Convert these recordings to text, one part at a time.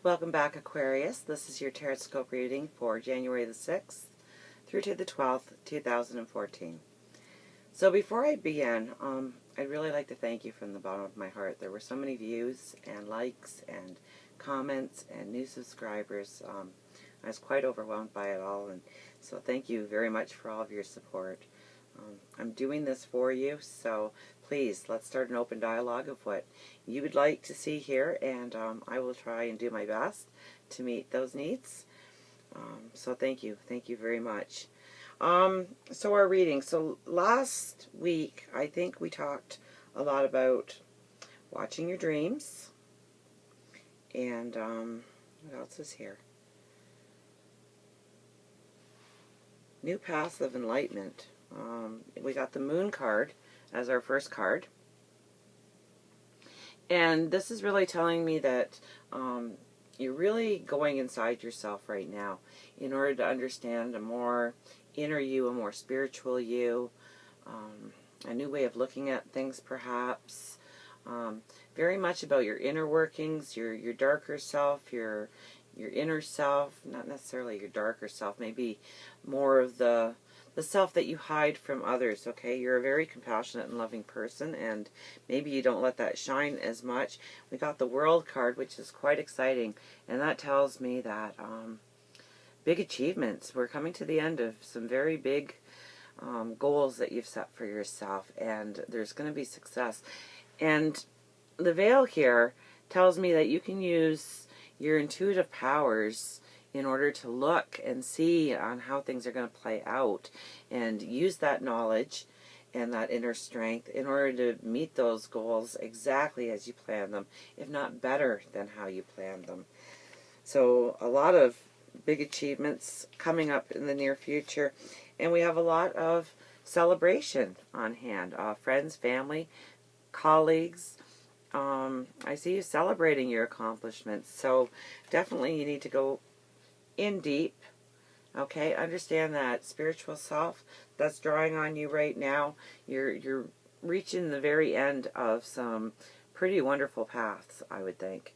Welcome back, Aquarius. This is your Tarot Scope reading for January the 6th through to the 12th, 2014. So before I begin, I'd really like to thank you from the bottom of my heart. There were so many views and likes and comments and new subscribers. I was quite overwhelmed by it all, and so thank you very much for all of your support. I'm doing this for you, so please, let's start an open dialogue of what you would like to see here, and I will try and do my best to meet those needs. So thank you very much. So our reading. So last week, I think we talked a lot about watching your dreams, and what else is here? New paths of enlightenment. We got the Moon card as our first card. And this is really telling me that you're really going inside yourself right now in order to understand a more inner you, a more spiritual you, a new way of looking at things perhaps. Very much about your inner workings, your darker self, your inner self, not necessarily your darker self, maybe more of the self that you hide from others, okay? You're a very compassionate and loving person, and maybe you don't let that shine as much. We got the World card, which is quite exciting, and that tells me that big achievements. We're coming to the end of some very big goals that you've set for yourself, and there's going to be success. And the veil here tells me that you can use your intuitive powers in order to look and see on how things are going to play out, and use that knowledge and that inner strength in order to meet those goals exactly as you plan them, if not better than how you planned them. So a lot of big achievements coming up in the near future, and we have a lot of celebration on hand. Friends, family, colleagues. I see you celebrating your accomplishments, so definitely you need to go in deep, okay? Understand that spiritual self that's drawing on you right now. You're reaching the very end of some pretty wonderful paths, I would think.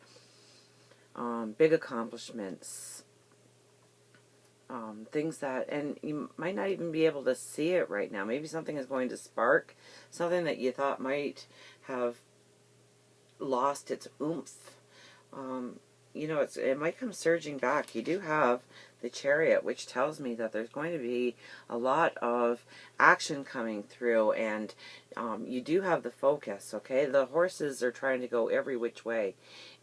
Big accomplishments, things that, and you might not even be able to see it right now. Maybe something is going to spark, something that you thought might have lost its oomph. You know, it might come surging back. You do have the Chariot, which tells me that there's going to be a lot of action coming through, and you do have the focus, okay? The horses are trying to go every which way,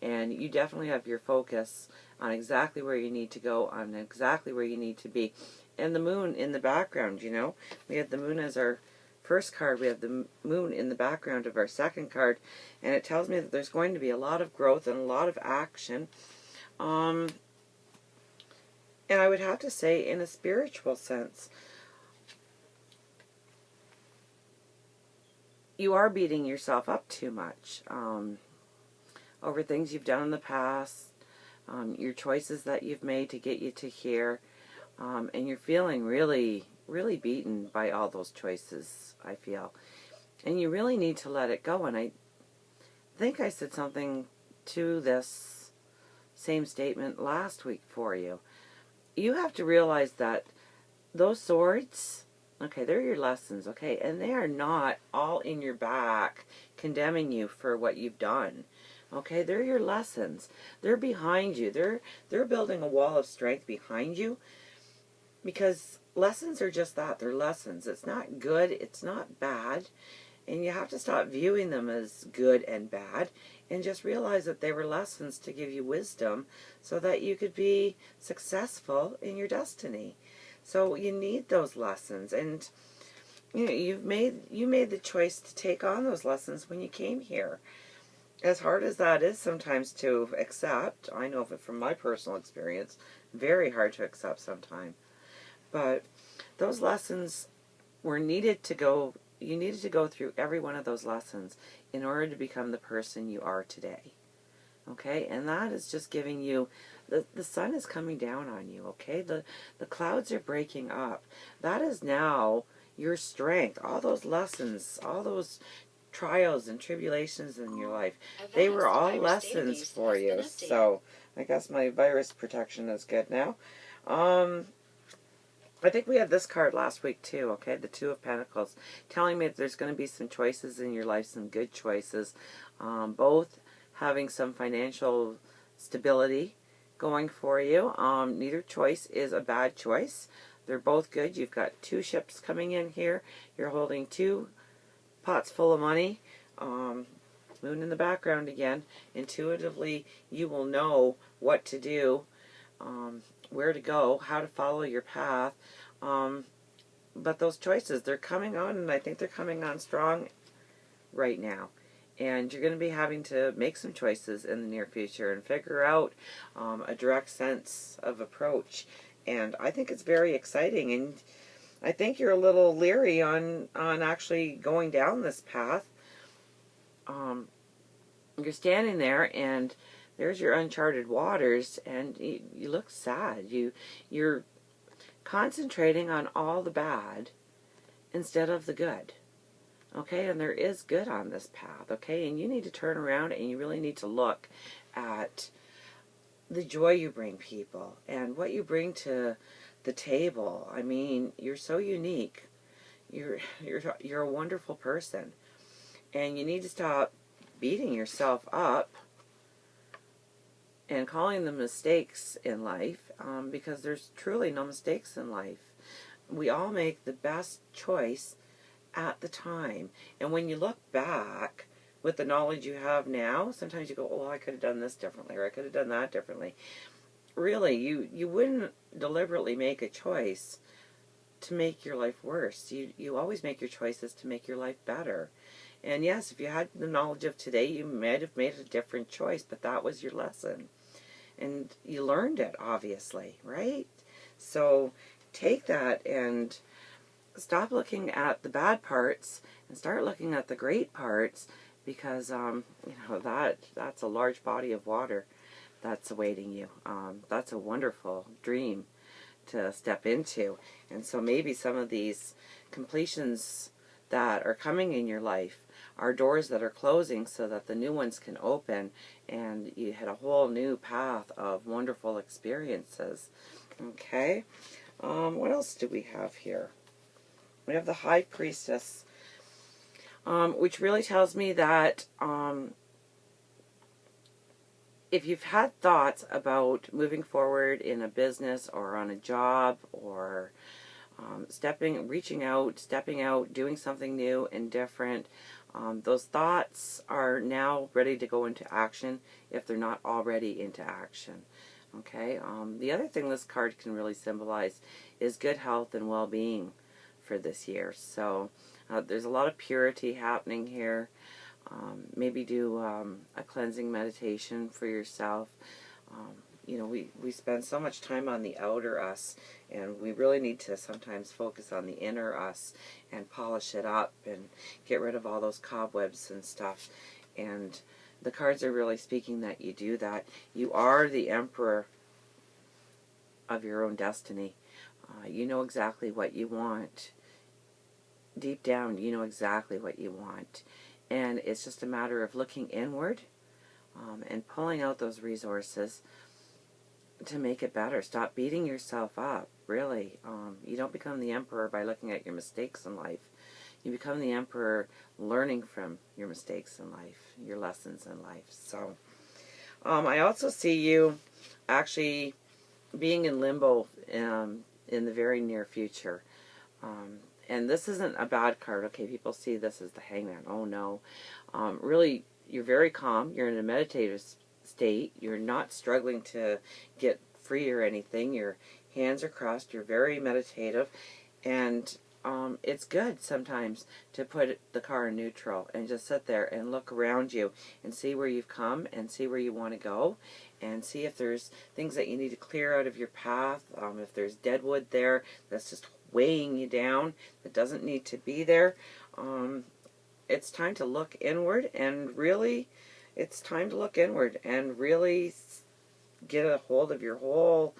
and you definitely have your focus on exactly where you need to go, on exactly where you need to be. And the Moon in the background, you know? We have the Moon as our first card, we have the Moon in the background of our second card, and it tells me that there's going to be a lot of growth and a lot of action. And I would have to say, in a spiritual sense, you are beating yourself up too much over things you've done in the past, your choices that you've made to get you to here, and you're feeling really beaten by all those choices, I feel. And you really need to let it go. And I think I said something to this same statement last week for you. You have to realize that those swords, okay, they're your lessons, okay? And they are not all in your back condemning you for what you've done. Okay, they're your lessons. They're behind you. They're building a wall of strength behind you, because lessons are just that. They're lessons. It's not good. It's not bad. And you have to stop viewing them as good and bad, and just realize that they were lessons to give you wisdom so that you could be successful in your destiny. So you need those lessons. And you know, you made the choice to take on those lessons when you came here. As hard as that is sometimes to accept, I know of it from my personal experience, very hard to accept sometimes. But those lessons were needed to go. You needed to go through every one of those lessons in order to become the person you are today. Okay? And that is just giving you, the sun is coming down on you, okay? The clouds are breaking up. That is now your strength. All those lessons, all those trials and tribulations in your life, they were all lessons for you. So I guess my virus protection is good now. I think we had this card last week too, okay? The Two of Pentacles, telling me that there's going to be some choices in your life, some good choices. Both having some financial stability going for you. Neither choice is a bad choice. They're both good. You've got two ships coming in here. You're holding two pots full of money. Moon in the background again. Intuitively, you will know what to do, where to go, how to follow your path. But those choices, they're coming on, and I think they're coming on strong right now. And you're going to be having to make some choices in the near future and figure out a direct sense of approach. And I think it's very exciting. And I think you're a little leery on actually going down this path. You're standing there, and there's your uncharted waters, and you look sad. You're concentrating on all the bad instead of the good. Okay, and there is good on this path, okay? And you need to turn around, and you really need to look at the joy you bring people and what you bring to the table. I mean, you're so unique. You're a wonderful person. And you need to stop beating yourself up and calling them mistakes in life, because there's truly no mistakes in life. We all make the best choice at the time. And when you look back with the knowledge you have now, sometimes you go, oh, I could have done this differently, or I could have done that differently. Really, you wouldn't deliberately make a choice to make your life worse. You always make your choices to make your life better. And yes, if you had the knowledge of today, you might have made a different choice, but that was your lesson. And you learned it, obviously, right? So take that and stop looking at the bad parts and start looking at the great parts, because that's a large body of water that's awaiting you. That's a wonderful dream to step into. And so maybe some of these completions that are coming in your life are doors that are closing so that the new ones can open, and you hit a whole new path of wonderful experiences. Okay, what else do we have here? We have the High Priestess, which really tells me that if you've had thoughts about moving forward in a business or on a job, or reaching out, stepping out, doing something new and different, those thoughts are now ready to go into action if they're not already into action. Okay. The other thing this card can really symbolize is good health and well-being for this year. So there's a lot of purity happening here. Maybe do a cleansing meditation for yourself. We spend so much time on the outer us, and we really need to sometimes focus on the inner us and polish it up and get rid of all those cobwebs and stuff. And the cards are really speaking that you do that. You are the emperor of your own destiny. You know exactly what you want. Deep down, you know exactly what you want. And it's just a matter of looking inward and pulling out those resources to make it better. Stop beating yourself up, really. You don't become the emperor by looking at your mistakes in life. You become the emperor learning from your mistakes in life, your lessons in life. So I also see you actually being in limbo in the very near future. And this isn't a bad card. Okay, people see this as the Hangman. Oh, no. Really, you're very calm. You're in a meditative state. You're not struggling to get free or anything. Your hands are crossed. You're very meditative. And it's good sometimes to put the car in neutral and just sit there and look around you and see where you've come and see where you want to go, and see if there's things that you need to clear out of your path. If there's dead wood there that's just weighing you down, that doesn't need to be there. It's time to look inward, and really, it's time to look inward and really get a hold of your whole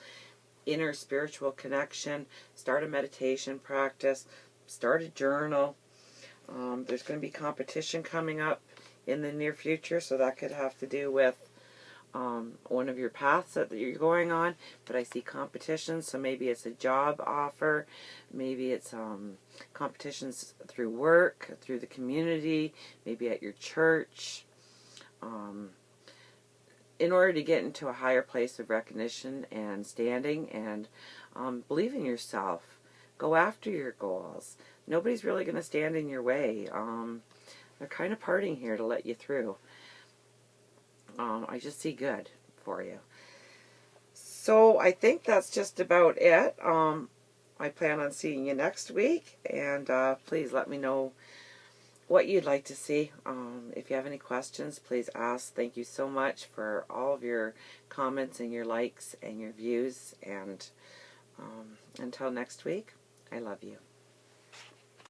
inner spiritual connection. Start a meditation practice. Start a journal. There's going to be competition coming up in the near future, so that could have to do with one of your paths that you're going on, but I see competition, so maybe it's a job offer, maybe it's competitions through work, through the community, maybe at your church. In order to get into a higher place of recognition and standing and believe in yourself, go after your goals. Nobody's really going to stand in your way. They're kind of parting here to let you through. I just see good for you. So I think that's just about it. I plan on seeing you next week, and please let me know what you'd like to see. If you have any questions, please ask. Thank you so much for all of your comments and your likes and your views. And until next week, I love you.